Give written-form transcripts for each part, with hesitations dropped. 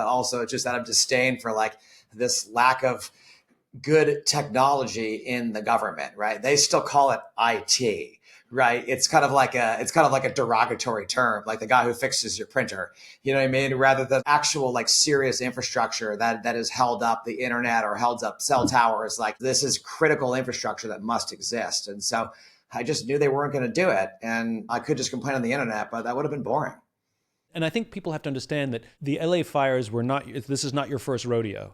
But also just out of disdain for like this lack of good technology in the government, right? They still call it IT, right? It's kind of like a derogatory term, like the guy who fixes your printer. You know what I mean? Rather than actual like serious infrastructure that has held up the internet or held up cell towers. Like this is critical infrastructure that must exist. And so I just knew they weren't going to do it. And I could just complain on the internet, but that would have been boring. And I think people have to understand that the LA fires this is not your first rodeo.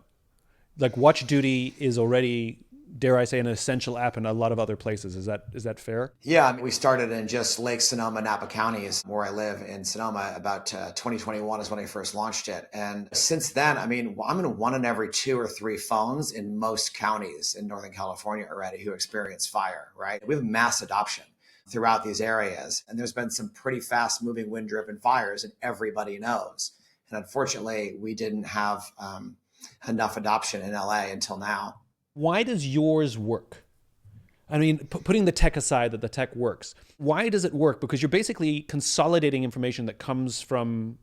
Like WatchDuty is already, dare I say, an essential app in a lot of other places. Is that fair? Yeah, I mean, we started in just Lake Sonoma, Napa counties, where I live in Sonoma. About 2021 is when I first launched it. And since then, I mean, I'm in one in every 2 or 3 phones in most counties in Northern California already who experience fire, right? We have mass adoption throughout these areas. And there's been some pretty fast moving wind-driven fires, and everybody knows. And unfortunately, we didn't have enough adoption in LA until now. Why does yours work? I mean, putting the tech aside that the tech works, why does it work? Because you're basically consolidating information that comes from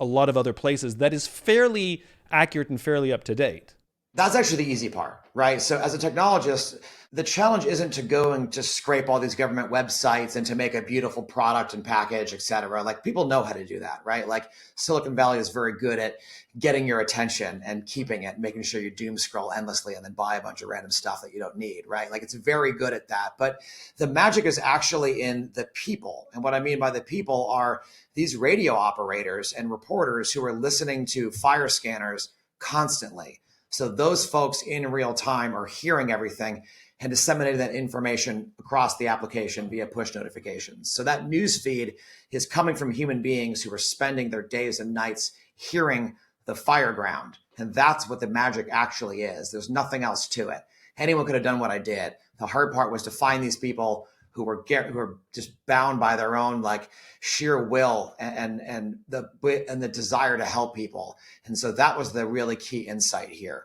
a lot of other places that is fairly accurate and fairly up to date. That's actually the easy part, right? So as a technologist, the challenge isn't to go and just scrape all these government websites and to make a beautiful product and package, et cetera. Like people know how to do that, right? Like Silicon Valley is very good at getting your attention and keeping it, making sure you doom scroll endlessly and then buy a bunch of random stuff that you don't need, right? Like it's very good at that. But the magic is actually in the people. And what I mean by the people are these radio operators and reporters who are listening to fire scanners constantly. So those folks in real time are hearing everything and disseminating that information across the application via push notifications. So that news feed is coming from human beings who are spending their days and nights hearing the fire ground. And that's what the magic actually is. There's nothing else to it. Anyone could have done what I did. The hard part was to find these people who were just bound by their own like sheer will and the desire to help people. And so that was the really key insight here.